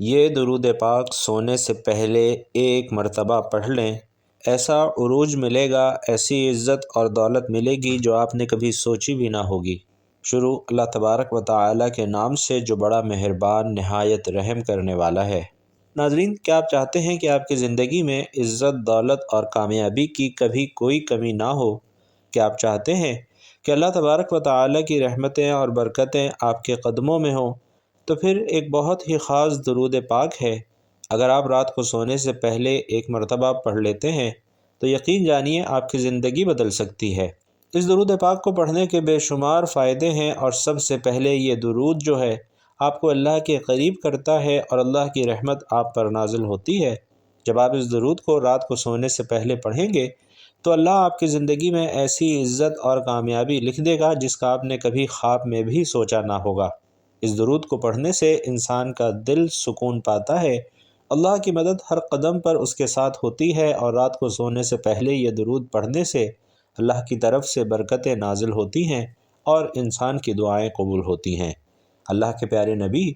یہ درود پاک سونے سے پہلے ایک مرتبہ پڑھ لیں، ایسا عروج ملے گا، ایسی عزت اور دولت ملے گی جو آپ نے کبھی سوچی بھی نہ ہوگی۔ شروع اللہ تبارک و تعالی کے نام سے جو بڑا مہربان نہایت رحم کرنے والا ہے۔ ناظرین، کیا آپ چاہتے ہیں کہ آپ کی زندگی میں عزت، دولت اور کامیابی کی کبھی کوئی کمی نہ ہو؟ کیا آپ چاہتے ہیں کہ اللہ تبارک و تعالی کی رحمتیں اور برکتیں آپ کے قدموں میں ہوں؟ تو پھر ایک بہت ہی خاص درود پاک ہے۔ اگر آپ رات کو سونے سے پہلے ایک مرتبہ پڑھ لیتے ہیں تو یقین جانیے آپ کی زندگی بدل سکتی ہے۔ اس درود پاک کو پڑھنے کے بے شمار فائدے ہیں، اور سب سے پہلے یہ درود جو ہے آپ کو اللہ کے قریب کرتا ہے اور اللہ کی رحمت آپ پر نازل ہوتی ہے۔ جب آپ اس درود کو رات کو سونے سے پہلے پڑھیں گے تو اللہ آپ کی زندگی میں ایسی عزت اور کامیابی لکھ دے گا جس کا آپ نے کبھی خواب میں بھی سوچا نہ ہوگا۔ اس درود کو پڑھنے سے انسان کا دل سکون پاتا ہے، اللہ کی مدد ہر قدم پر اس کے ساتھ ہوتی ہے، اور رات کو سونے سے پہلے یہ درود پڑھنے سے اللہ کی طرف سے برکتیں نازل ہوتی ہیں اور انسان کی دعائیں قبول ہوتی ہیں۔ اللہ کے پیارے نبی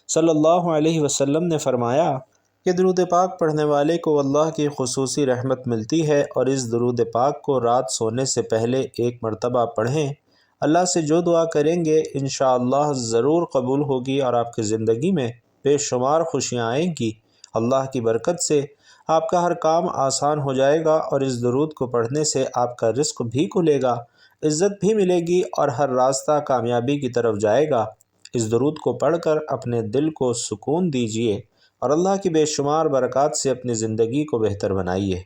صلی اللہ علیہ وسلم نے فرمایا کہ درود پاک پڑھنے والے کو اللہ کی خصوصی رحمت ملتی ہے، اور اس درود پاک کو رات سونے سے پہلے ایک مرتبہ پڑھیں۔ اللہ سے جو دعا کریں گے انشاءاللہ ضرور قبول ہوگی، اور آپ کی زندگی میں بے شمار خوشیاں آئیں گی۔ اللہ کی برکت سے آپ کا ہر کام آسان ہو جائے گا، اور اس درود کو پڑھنے سے آپ کا رزق بھی کھلے گا، عزت بھی ملے گی، اور ہر راستہ کامیابی کی طرف جائے گا۔ اس درود کو پڑھ کر اپنے دل کو سکون دیجیے اور اللہ کی بے شمار برکات سے اپنی زندگی کو بہتر بنائیے۔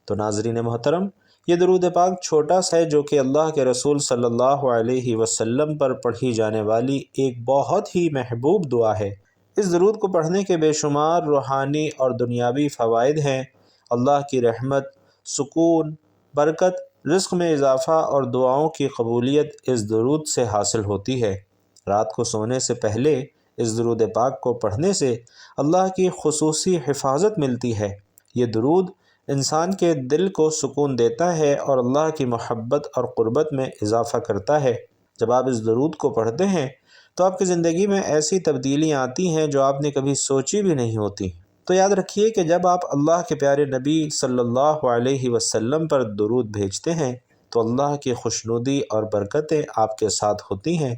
تو ناظرین محترم، یہ درود پاک چھوٹا سا ہے جو کہ اللہ کے رسول صلی اللہ علیہ وسلم پر پڑھی جانے والی ایک بہت ہی محبوب دعا ہے۔ اس درود کو پڑھنے کے بے شمار روحانی اور دنیاوی فوائد ہیں۔ اللہ کی رحمت، سکون، برکت، رزق میں اضافہ اور دعاؤں کی قبولیت اس درود سے حاصل ہوتی ہے۔ رات کو سونے سے پہلے اس درود پاک کو پڑھنے سے اللہ کی خصوصی حفاظت ملتی ہے۔ یہ درود انسان کے دل کو سکون دیتا ہے اور اللہ کی محبت اور قربت میں اضافہ کرتا ہے۔ جب آپ اس درود کو پڑھتے ہیں تو آپ کی زندگی میں ایسی تبدیلیاں آتی ہیں جو آپ نے کبھی سوچی بھی نہیں ہوتی۔ تو یاد رکھیے کہ جب آپ اللہ کے پیارے نبی صلی اللہ علیہ وسلم پر درود بھیجتے ہیں تو اللہ کی خوشنودی اور برکتیں آپ کے ساتھ ہوتی ہیں۔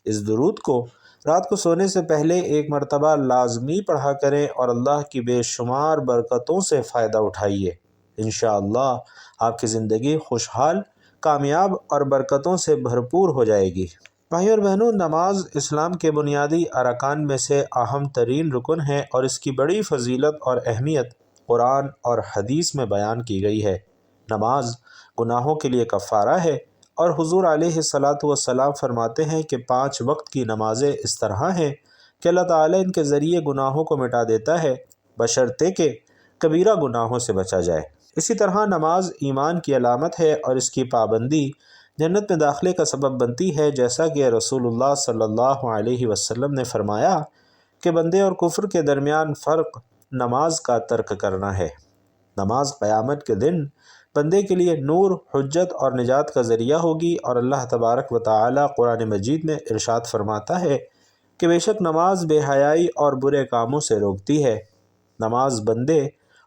اس درود کو رات کو سونے سے پہلے ایک مرتبہ لازمی پڑھا کریں اور اللہ کی بے شمار برکتوں سے فائدہ اٹھائیے۔ انشاءاللہ آپ کی زندگی خوشحال، کامیاب اور برکتوں سے بھرپور ہو جائے گی۔ بھائیو اور بہنوں، نماز اسلام کے بنیادی ارکان میں سے اہم ترین رکن ہے، اور اس کی بڑی فضیلت اور اہمیت قرآن اور حدیث میں بیان کی گئی ہے۔ نماز گناہوں کے لیے کفارہ ہے، اور حضور علیہ الصلاۃ والسلام فرماتے ہیں کہ 5 وقت کی نمازیں اس طرح ہیں کہ اللہ تعالیٰ ان کے ذریعے گناہوں کو مٹا دیتا ہے، بشرطے کہ کبیرہ گناہوں سے بچا جائے۔ اسی طرح نماز ایمان کی علامت ہے، اور اس کی پابندی جنت میں داخلے کا سبب بنتی ہے، جیسا کہ رسول اللہ صلی اللہ علیہ وسلم نے فرمایا کہ بندے اور کفر کے درمیان فرق نماز کا ترک کرنا ہے۔ نماز قیامت کے دن بندے کے لیے نور، حجت اور نجات کا ذریعہ ہوگی، اور اللہ تبارک و تعالی قرآن مجید میں ارشاد فرماتا ہے کہ بے شک نماز بے حیائی اور برے کاموں سے روکتی ہے۔ نماز بندے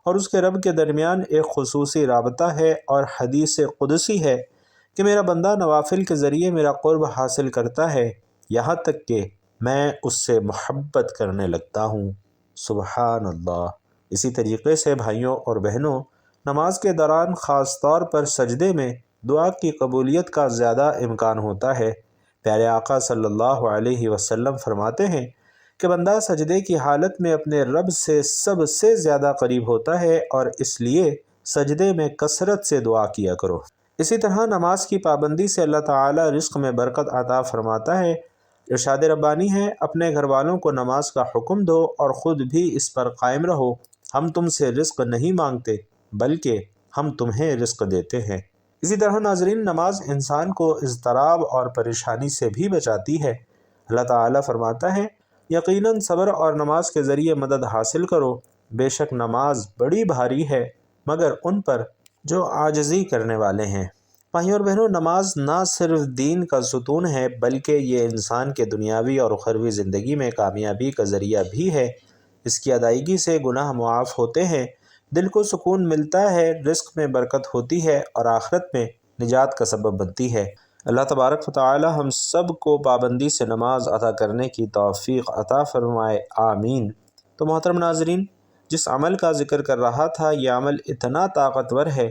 اور اس کے رب کے درمیان ایک خصوصی رابطہ ہے، اور حدیث قدسی ہے کہ میرا بندہ نوافل کے ذریعے میرا قرب حاصل کرتا ہے، یہاں تک کہ میں اس سے محبت کرنے لگتا ہوں۔ سبحان اللہ۔ اسی طریقے سے بھائیوں اور بہنوں، نماز کے دوران خاص طور پر سجدے میں دعا کی قبولیت کا زیادہ امکان ہوتا ہے۔ پیارے آقا صلی اللہ علیہ وسلم فرماتے ہیں کہ بندہ سجدے کی حالت میں اپنے رب سے سب سے زیادہ قریب ہوتا ہے، اور اس لیے سجدے میں کثرت سے دعا کیا کرو۔ اسی طرح نماز کی پابندی سے اللہ تعالی رزق میں برکت عطا فرماتا ہے۔ ارشاد ربانی ہے، اپنے گھر والوں کو نماز کا حکم دو اور خود بھی اس پر قائم رہو، ہم تم سے رزق نہیں مانگتے بلکہ ہم تمہیں رزق دیتے ہیں۔ اسی طرح ناظرین، نماز انسان کو اضطراب اور پریشانی سے بھی بچاتی ہے۔ اللہ تعالیٰ فرماتا ہے، یقیناً صبر اور نماز کے ذریعے مدد حاصل کرو، بے شک نماز بڑی بھاری ہے مگر ان پر جو عاجزی کرنے والے ہیں۔ بھائیو اور بہنوں، نماز نہ صرف دین کا ستون ہے بلکہ یہ انسان کے دنیاوی اور اخروی زندگی میں کامیابی کا ذریعہ بھی ہے۔ اس کی ادائیگی سے گناہ معاف ہوتے ہیں، دل کو سکون ملتا ہے، رزق میں برکت ہوتی ہے اور آخرت میں نجات کا سبب بنتی ہے۔ اللہ تبارک و تعالی ہم سب کو پابندی سے نماز ادا کرنے کی توفیق عطا فرمائے، آمین۔ تو محترم ناظرین، جس عمل کا ذکر کر رہا تھا، یہ عمل اتنا طاقتور ہے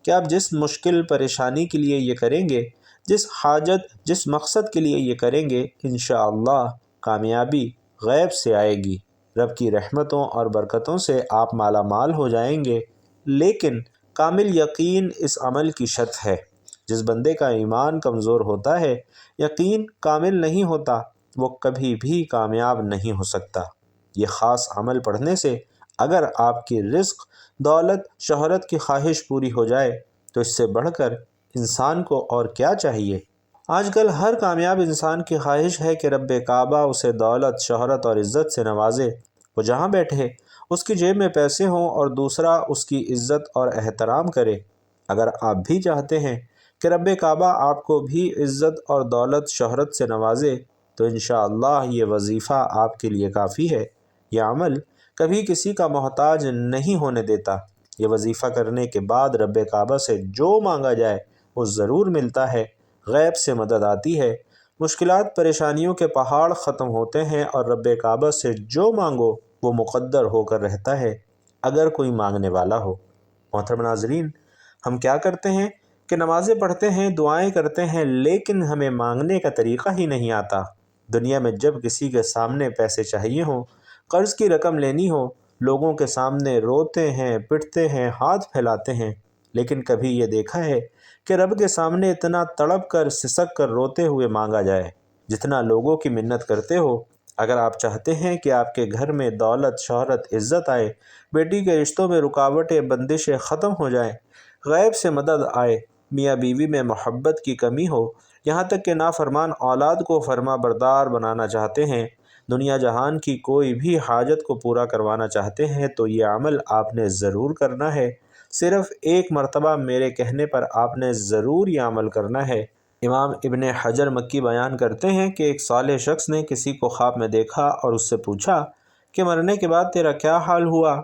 کہ آپ جس مشکل پریشانی کے لیے یہ کریں گے، جس حاجت، جس مقصد کے لیے یہ کریں گے، انشاءاللہ کامیابی غیب سے آئے گی۔ رب کی رحمتوں اور برکتوں سے آپ مالا مال ہو جائیں گے، لیکن کامل یقین اس عمل کی شرط ہے۔ جس بندے کا ایمان کمزور ہوتا ہے، یقین کامل نہیں ہوتا، وہ کبھی بھی کامیاب نہیں ہو سکتا۔ یہ خاص عمل پڑھنے سے اگر آپ کی رزق، دولت، شہرت کی خواہش پوری ہو جائے تو اس سے بڑھ کر انسان کو اور کیا چاہیے؟ آج کل ہر کامیاب انسان کی خواہش ہے کہ رب کعبہ اسے دولت، شہرت اور عزت سے نوازے۔ وہ جہاں بیٹھے اس کی جیب میں پیسے ہوں اور دوسرا اس کی عزت اور احترام کرے۔ اگر آپ بھی چاہتے ہیں کہ رب کعبہ آپ کو بھی عزت اور دولت، شہرت سے نوازے تو انشاءاللہ یہ وظیفہ آپ کے لیے کافی ہے۔ یہ عمل کبھی کسی کا محتاج نہیں ہونے دیتا۔ یہ وظیفہ کرنے کے بعد رب کعبہ سے جو مانگا جائے وہ ضرور ملتا ہے، غیب سے مدد آتی ہے، مشکلات پریشانیوں کے پہاڑ ختم ہوتے ہیں اور رب کعبہ سے جو مانگو وہ مقدر ہو کر رہتا ہے، اگر کوئی مانگنے والا ہو۔ محترم ناظرین، ہم کیا کرتے ہیں کہ نمازیں پڑھتے ہیں، دعائیں کرتے ہیں، لیکن ہمیں مانگنے کا طریقہ ہی نہیں آتا۔ دنیا میں جب کسی کے سامنے پیسے چاہیے ہوں، قرض کی رقم لینی ہو، لوگوں کے سامنے روتے ہیں، پٹتے ہیں، ہاتھ پھیلاتے ہیں، لیکن کبھی یہ دیکھا ہے کہ رب کے سامنے اتنا تڑپ کر، سسک کر روتے ہوئے مانگا جائے جتنا لوگوں کی منت کرتے ہو؟ اگر آپ چاہتے ہیں کہ آپ کے گھر میں دولت، شہرت، عزت آئے، بیٹی کے رشتوں میں رکاوٹیں، بندشیں ختم ہو جائیں، غیب سے مدد آئے، میاں بیوی میں محبت کی کمی ہو، یہاں تک کہ نافرمان اولاد کو فرما بردار بنانا چاہتے ہیں، دنیا جہان کی کوئی بھی حاجت کو پورا کروانا چاہتے ہیں، تو یہ عمل آپ نے ضرور کرنا ہے۔ صرف ایک مرتبہ میرے کہنے پر آپ نے ضرور یہ عمل کرنا ہے۔ امام ابن حجر مکی بیان کرتے ہیں کہ ایک صالح شخص نے کسی کو خواب میں دیکھا اور اس سے پوچھا کہ مرنے کے بعد تیرا کیا حال ہوا؟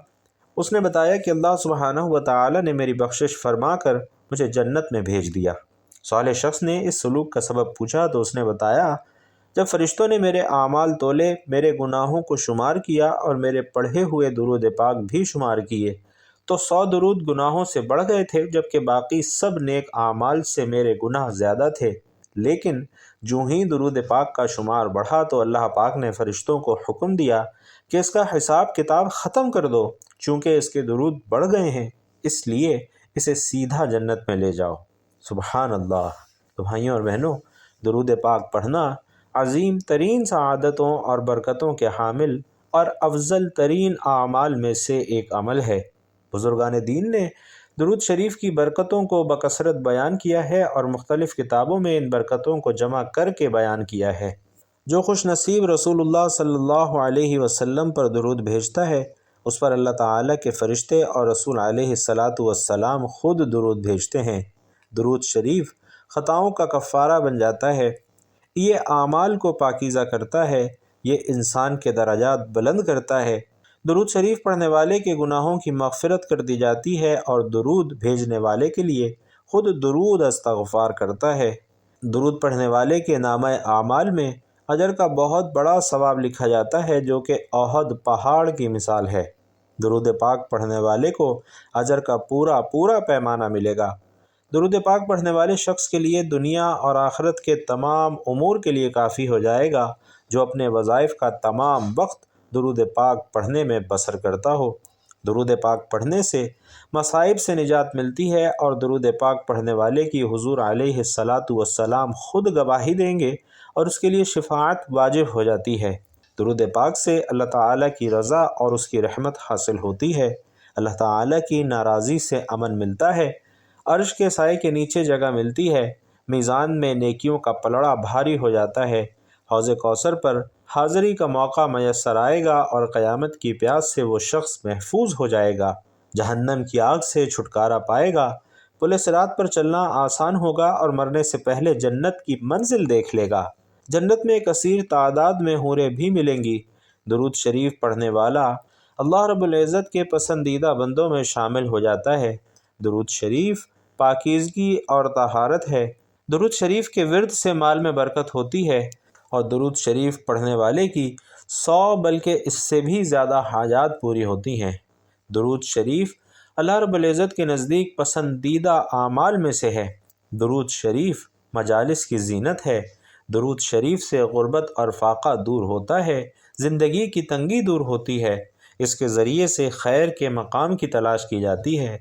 اس نے بتایا کہ اللہ سبحانہ و تعالی نے میری بخشش فرما کر مجھے جنت میں بھیج دیا۔ صالح شخص نے اس سلوک کا سبب پوچھا تو اس نے بتایا، جب فرشتوں نے میرے اعمال تولے، میرے گناہوں کو شمار کیا اور میرے پڑھے ہوئے درود پاک بھی شمار کیے تو 100 درود گناہوں سے بڑھ گئے تھے، جبکہ باقی سب نیک اعمال سے میرے گناہ زیادہ تھے۔ لیکن جو ہی درود پاک کا شمار بڑھا تو اللہ پاک نے فرشتوں کو حکم دیا کہ اس کا حساب کتاب ختم کر دو، چونکہ اس کے درود بڑھ گئے ہیں، اس لیے اسے سیدھا جنت میں لے جاؤ۔ سبحان اللہ۔ تو بھائیوں اور بہنوں، درود پاک پڑھنا عظیم ترین سعادتوں اور برکتوں کے حامل اور افضل ترین اعمال میں سے ایک عمل ہے۔ بزرگان دین نے درود شریف کی برکتوں کو بکثرت بیان کیا ہے اور مختلف کتابوں میں ان برکتوں کو جمع کر کے بیان کیا ہے۔ جو خوش نصیب رسول اللہ صلی اللہ علیہ وسلم پر درود بھیجتا ہے، اس پر اللہ تعالیٰ کے فرشتے اور رسول علیہ الصلاۃ والسلام خود درود بھیجتے ہیں۔ درود شریف خطاؤں کا کفارہ بن جاتا ہے، یہ اعمال کو پاکیزہ کرتا ہے، یہ انسان کے درجات بلند کرتا ہے۔ درود شریف پڑھنے والے کے گناہوں کی مغفرت کر دی جاتی ہے اور درود بھیجنے والے کے لیے خود درود استغفار کرتا ہے۔ درود پڑھنے والے کے نامہ اعمال میں اجر کا بہت بڑا ثواب لکھا جاتا ہے، جو کہ احد پہاڑ کی مثال ہے۔ درود پاک پڑھنے والے کو اجر کا پورا پورا پیمانہ ملے گا۔ درود پاک پڑھنے والے شخص کے لیے دنیا اور آخرت کے تمام امور کے لیے کافی ہو جائے گا، جو اپنے وظائف کا تمام وقت درود پاک پڑھنے میں بسر کرتا ہو۔ درود پاک پڑھنے سے مصائب سے نجات ملتی ہے اور درود پاک پڑھنے والے کی حضور علیہ الصلاۃ والسلام خود گواہی دیں گے اور اس کے لیے شفاعت واجب ہو جاتی ہے۔ درود پاک سے اللہ تعالیٰ کی رضا اور اس کی رحمت حاصل ہوتی ہے، اللہ تعالیٰ کی ناراضی سے امن ملتا ہے، عرش کے سائے کے نیچے جگہ ملتی ہے، میزان میں نیکیوں کا پلڑا بھاری ہو جاتا ہے، حوض کوثر پر حاضری کا موقع میسر آئے گا اور قیامت کی پیاس سے وہ شخص محفوظ ہو جائے گا، جہنم کی آگ سے چھٹکارا پائے گا، پل صراط پر چلنا آسان ہوگا اور مرنے سے پہلے جنت کی منزل دیکھ لے گا۔ جنت میں کثیر تعداد میں حوریں بھی ملیں گی۔ درود شریف پڑھنے والا اللہ رب العزت کے پسندیدہ بندوں میں شامل ہو جاتا ہے۔ درود شریف پاکیزگی اور طہارت ہے۔ درود شریف کے ورد سے مال میں برکت ہوتی ہے، اور درود شریف پڑھنے والے کی 100 بلکہ اس سے بھی زیادہ حاجات پوری ہوتی ہیں۔ درود شریف اللہ رب العزت کے نزدیک پسندیدہ اعمال میں سے ہے۔ درود شریف مجالس کی زینت ہے۔ درود شریف سے غربت اور فاقہ دور ہوتا ہے، زندگی کی تنگی دور ہوتی ہے۔ اس کے ذریعے سے خیر کے مقام کی تلاش کی جاتی ہے۔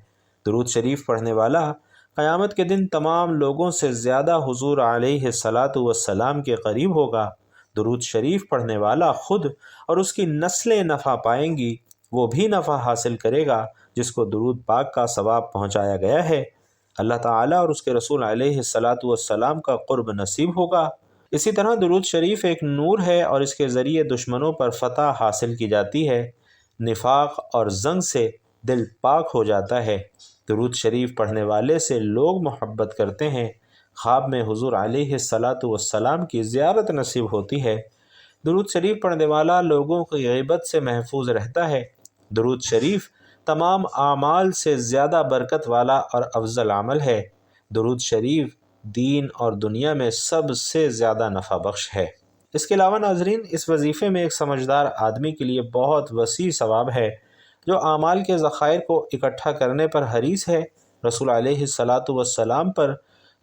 درود شریف پڑھنے والا قیامت کے دن تمام لوگوں سے زیادہ حضور علیہ الصلاۃ والسلام کے قریب ہوگا۔ درود شریف پڑھنے والا خود اور اس کی نسلیں نفع پائیں گی، وہ بھی نفع حاصل کرے گا جس کو درود پاک کا ثواب پہنچایا گیا ہے۔ اللہ تعالیٰ اور اس کے رسول علیہ الصلاۃ والسلام کا قرب نصیب ہوگا۔ اسی طرح درود شریف ایک نور ہے اور اس کے ذریعے دشمنوں پر فتح حاصل کی جاتی ہے۔ نفاق اور زنگ سے دل پاک ہو جاتا ہے۔ درود شریف پڑھنے والے سے لوگ محبت کرتے ہیں۔ خواب میں حضور علیہ الصلاۃ والسلام کی زیارت نصیب ہوتی ہے۔ درود شریف پڑھنے والا لوگوں کی غیبت سے محفوظ رہتا ہے۔ درود شریف تمام اعمال سے زیادہ برکت والا اور افضل عمل ہے۔ درود شریف دین اور دنیا میں سب سے زیادہ نفع بخش ہے۔ اس کے علاوہ ناظرین، اس وظیفے میں ایک سمجھدار آدمی کے لیے بہت وسیع ثواب ہے، جو اعمال کے ذخائر کو اکٹھا کرنے پر حریص ہے۔ رسول علیہ الصلاۃ والسلام پر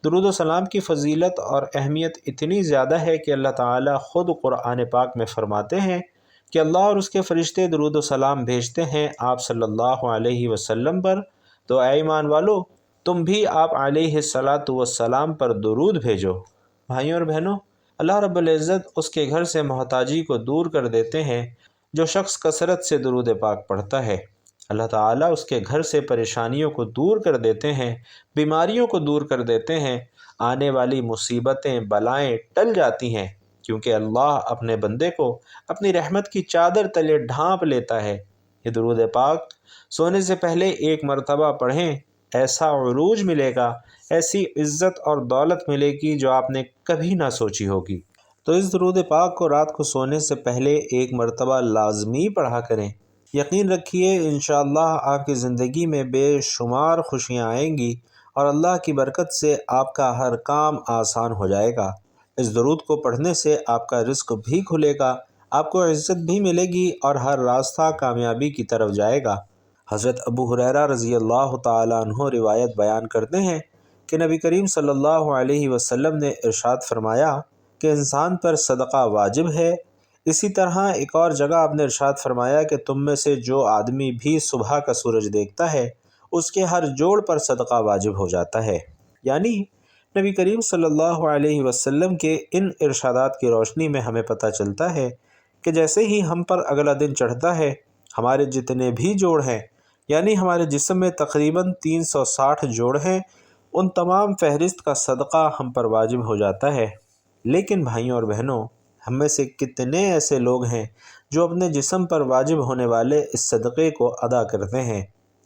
درود و سلام کی فضیلت اور اہمیت اتنی زیادہ ہے کہ اللہ تعالیٰ خود قرآن پاک میں فرماتے ہیں کہ اللہ اور اس کے فرشتے درود و سلام بھیجتے ہیں آپ صلی اللہ علیہ وسلم پر، تو اے ایمان والو تم بھی آپ علیہ الصلاۃ والسلام پر درود بھیجو۔ بھائیوں اور بہنوں، اللہ رب العزت اس کے گھر سے محتاجی کو دور کر دیتے ہیں جو شخص کثرت سے درود پاک پڑھتا ہے۔ اللہ تعالیٰ اس کے گھر سے پریشانیوں کو دور کر دیتے ہیں، بیماریوں کو دور کر دیتے ہیں، آنے والی مصیبتیں بلائیں ٹل جاتی ہیں، کیونکہ اللہ اپنے بندے کو اپنی رحمت کی چادر تلے ڈھانپ لیتا ہے۔ یہ درود پاک سونے سے پہلے ایک مرتبہ پڑھیں، ایسا عروج ملے گا، ایسی عزت اور دولت ملے گی جو آپ نے کبھی نہ سوچی ہوگی۔ تو اس درود پاک کو رات کو سونے سے پہلے ایک مرتبہ لازمی پڑھا کریں۔ یقین رکھیے انشاءاللہ آپ کی زندگی میں بے شمار خوشیاں آئیں گی اور اللہ کی برکت سے آپ کا ہر کام آسان ہو جائے گا۔ اس درود کو پڑھنے سے آپ کا رزق بھی کھلے گا، آپ کو عزت بھی ملے گی اور ہر راستہ کامیابی کی طرف جائے گا۔ حضرت ابو ہریرہ رضی اللہ تعالیٰ عنہ روایت بیان کرتے ہیں کہ نبی کریم صلی اللہ علیہ وسلم نے ارشاد فرمایا کہ انسان پر صدقہ واجب ہے۔ اسی طرح ایک اور جگہ آپ نے ارشاد فرمایا کہ تم میں سے جو آدمی بھی صبح کا سورج دیکھتا ہے اس کے ہر جوڑ پر صدقہ واجب ہو جاتا ہے۔ یعنی نبی کریم صلی اللہ علیہ وسلم کے ان ارشادات کی روشنی میں ہمیں پتہ چلتا ہے کہ جیسے ہی ہم پر اگلا دن چڑھتا ہے، ہمارے جتنے بھی جوڑ ہیں، یعنی ہمارے جسم میں تقریباً 360 جوڑ ہیں، ان تمام فہرست کا صدقہ ہم پر واجب ہو جاتا ہے۔ لیکن بھائیوں اور بہنوں، ہم میں سے کتنے ایسے لوگ ہیں جو اپنے جسم پر واجب ہونے والے اس صدقے کو ادا کرتے ہیں؟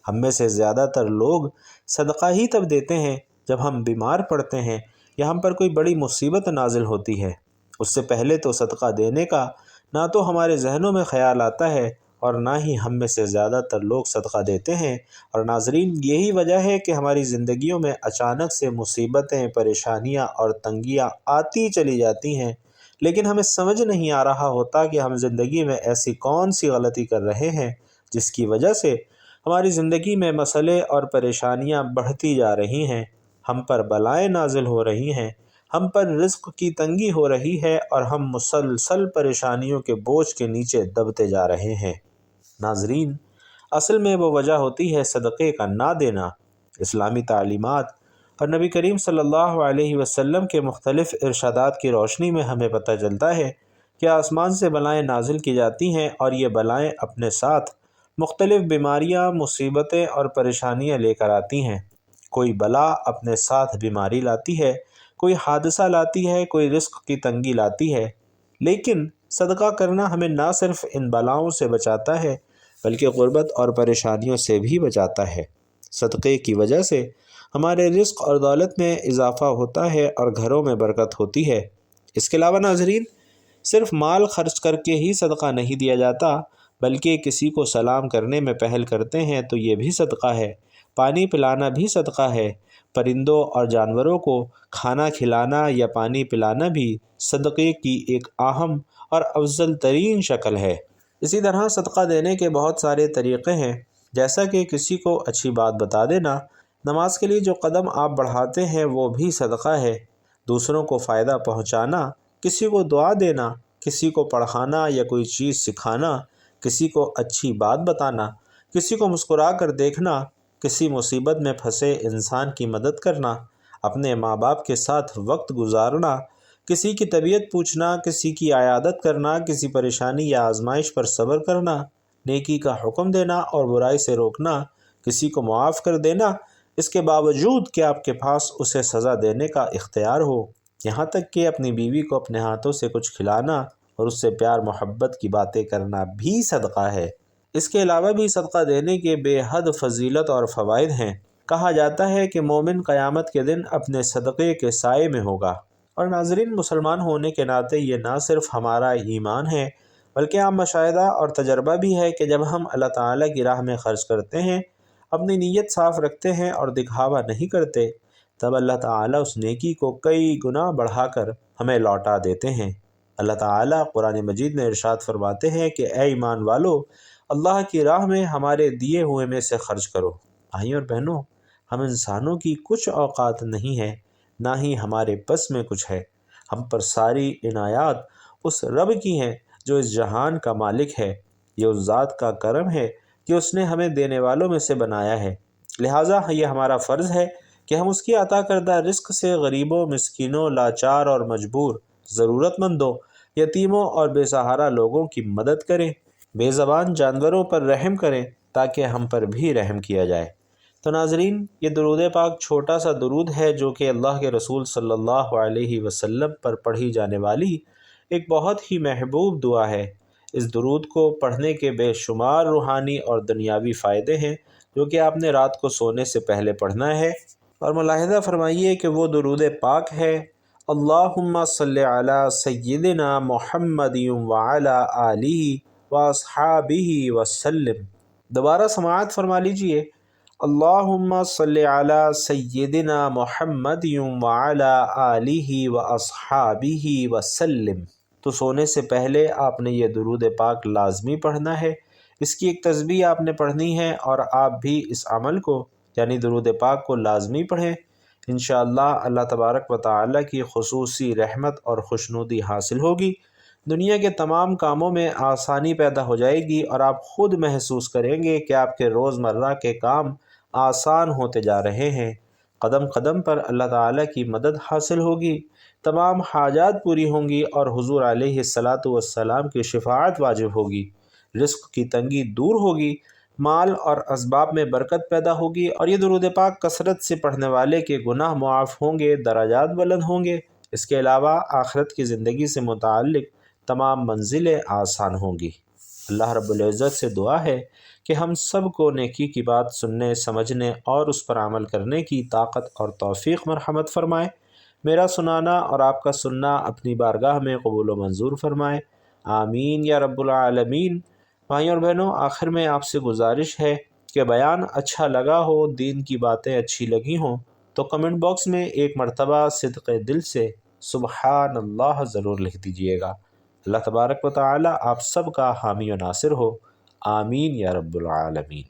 ہم میں سے زیادہ تر لوگ صدقہ ہی تب دیتے ہیں جب ہم بیمار پڑتے ہیں یا ہم پر کوئی بڑی مصیبت نازل ہوتی ہے۔ اس سے پہلے تو صدقہ دینے کا نہ تو ہمارے ذہنوں میں خیال آتا ہے اور نہ ہی ہم میں سے زیادہ تر لوگ صدقہ دیتے ہیں۔ اور ناظرین، یہی وجہ ہے کہ ہماری زندگیوں میں اچانک سے مصیبتیں، پریشانیاں اور تنگیاں آتی چلی جاتی ہیں، لیکن ہمیں سمجھ نہیں آ رہا ہوتا کہ ہم زندگی میں ایسی کون سی غلطی کر رہے ہیں جس کی وجہ سے ہماری زندگی میں مسئلے اور پریشانیاں بڑھتی جا رہی ہیں، ہم پر بلائیں نازل ہو رہی ہیں، ہم پر رزق کی تنگی ہو رہی ہے اور ہم مسلسل پریشانیوں کے بوجھ کے نیچے دبتے جا رہے ہیں۔ ناظرین، اصل میں وہ وجہ ہوتی ہے صدقے کا نہ دینا۔ اسلامی تعلیمات اور نبی کریم صلی اللہ علیہ وسلم کے مختلف ارشادات کی روشنی میں ہمیں پتہ چلتا ہے کہ آسمان سے بلائیں نازل کی جاتی ہیں اور یہ بلائیں اپنے ساتھ مختلف بیماریاں، مصیبتیں اور پریشانیاں لے کر آتی ہیں۔ کوئی بلا اپنے ساتھ بیماری لاتی ہے، کوئی حادثہ لاتی ہے، کوئی رزق کی تنگی لاتی ہے، لیکن صدقہ کرنا ہمیں نہ صرف ان بلاؤں سے بچاتا ہے بلکہ غربت اور پریشانیوں سے بھی بچاتا ہے۔ صدقے کی وجہ سے ہمارے رزق اور دولت میں اضافہ ہوتا ہے اور گھروں میں برکت ہوتی ہے۔ اس کے علاوہ ناظرین، صرف مال خرچ کر کے ہی صدقہ نہیں دیا جاتا بلکہ کسی کو سلام کرنے میں پہل کرتے ہیں تو یہ بھی صدقہ ہے۔ پانی پلانا بھی صدقہ ہے۔ پرندوں اور جانوروں کو کھانا کھلانا یا پانی پلانا بھی صدقے کی ایک اہم اور افضل ترین شکل ہے۔ اسی طرح صدقہ دینے کے بہت سارے طریقے ہیں، جیسا کہ کسی کو اچھی بات بتا دینا، نماز کے لیے جو قدم آپ بڑھاتے ہیں وہ بھی صدقہ ہے، دوسروں کو فائدہ پہنچانا، کسی کو دعا دینا، کسی کو پڑھانا یا کوئی چیز سکھانا، کسی کو اچھی بات بتانا، کسی کو مسکرا کر دیکھنا، کسی مصیبت میں پھنسے انسان کی مدد کرنا، اپنے ماں باپ کے ساتھ وقت گزارنا، کسی کی طبیعت پوچھنا، کسی کی عیادت کرنا، کسی پریشانی یا آزمائش پر صبر کرنا، نیکی کا حکم دینا اور برائی سے روکنا، کسی کو معاف کر دینا، اس کے باوجود کہ آپ کے پاس اسے سزا دینے کا اختیار ہو، یہاں تک کہ اپنی بیوی کو اپنے ہاتھوں سے کچھ کھلانا اور اس سے پیار محبت کی باتیں کرنا بھی صدقہ ہے۔ اس کے علاوہ بھی صدقہ دینے کے بے حد فضیلت اور فوائد ہیں۔ کہا جاتا ہے کہ مومن قیامت کے دن اپنے صدقے کے سائے میں ہوگا۔ اور ناظرین، مسلمان ہونے کے ناطے یہ نہ صرف ہمارا ایمان ہے بلکہ عام مشاہدہ اور تجربہ بھی ہے کہ جب ہم اللہ تعالیٰ کی راہ میں خرچ کرتے ہیں، اپنی نیت صاف رکھتے ہیں اور دکھاوا نہیں کرتے، تب اللہ تعالیٰ اس نیکی کو کئی گنا بڑھا کر ہمیں لوٹا دیتے ہیں۔ اللہ تعالیٰ قرآن مجید میں ارشاد فرماتے ہیں کہ اے ایمان والو، اللہ کی راہ میں ہمارے دیے ہوئے میں سے خرچ کرو۔ بھائیوں اور بہنوں، ہم انسانوں کی کچھ اوقات نہیں ہے، نہ ہی ہمارے بس میں کچھ ہے۔ ہم پر ساری عنایات اس رب کی ہیں جو اس جہان کا مالک ہے۔ یہ اس ذات کا کرم ہے کہ اس نے ہمیں دینے والوں میں سے بنایا ہے، لہٰذا یہ ہمارا فرض ہے کہ ہم اس کی عطا کردہ رزق سے غریبوں، مسکینوں، لاچار اور مجبور، ضرورت مندوں، یتیموں اور بے سہارا لوگوں کی مدد کریں، بے زبان جانوروں پر رحم کریں تاکہ ہم پر بھی رحم کیا جائے۔ تو ناظرین، یہ درود پاک چھوٹا سا درود ہے جو کہ اللہ کے رسول صلی اللہ علیہ وسلم پر پڑھی جانے والی ایک بہت ہی محبوب دعا ہے۔ اس درود کو پڑھنے کے بے شمار روحانی اور دنیاوی فائدے ہیں جو کہ آپ نے رات کو سونے سے پہلے پڑھنا ہے، اور ملاحظہ فرمائیے کہ وہ درود پاک ہے: اللہم صلی علی سیدنا محمد وعلی آلہ واصحابہ وسلم۔ دوبارہ سماعت فرما لیجئے: اللہم صلی علی سیدنا محمد وعلی آلہ واصحابہ وسلم۔ تو سونے سے پہلے آپ نے یہ درود پاک لازمی پڑھنا ہے، اس کی ایک تسبیح آپ نے پڑھنی ہے، اور آپ بھی اس عمل کو یعنی درود پاک کو لازمی پڑھیں۔ انشاءاللہ اللہ تبارک و تعالیٰ کی خصوصی رحمت اور خوشنودی حاصل ہوگی، دنیا کے تمام کاموں میں آسانی پیدا ہو جائے گی، اور آپ خود محسوس کریں گے کہ آپ کے روزمرہ کے کام آسان ہوتے جا رہے ہیں۔ قدم قدم پر اللہ تعالیٰ کی مدد حاصل ہوگی، تمام حاجات پوری ہوں گی، اور حضور علیہ الصلاۃ والسلام کی شفاعت واجب ہوگی، رزق کی تنگی دور ہوگی، مال اور اسباب میں برکت پیدا ہوگی، اور یہ درود پاک کثرت سے پڑھنے والے کے گناہ معاف ہوں گے، درجات بلند ہوں گے۔ اس کے علاوہ آخرت کی زندگی سے متعلق تمام منزلیں آسان ہوں گی۔ اللہ رب العزت سے دعا ہے کہ ہم سب کو نیکی کی بات سننے، سمجھنے اور اس پر عمل کرنے کی طاقت اور توفیق مرحمت فرمائے۔ میرا سنانا اور آپ کا سننا اپنی بارگاہ میں قبول و منظور فرمائے، آمین یا رب العالمین۔ بھائیوں اور بہنوں، آخر میں آپ سے گزارش ہے کہ بیان اچھا لگا ہو، دین کی باتیں اچھی لگی ہوں تو کمنٹ باکس میں ایک مرتبہ صدق دل سے سبحان اللہ ضرور لکھ دیجئے گا۔ اللہ تبارک و تعالی آپ سب کا حامی و ناصر ہو، آمین یا رب العالمین۔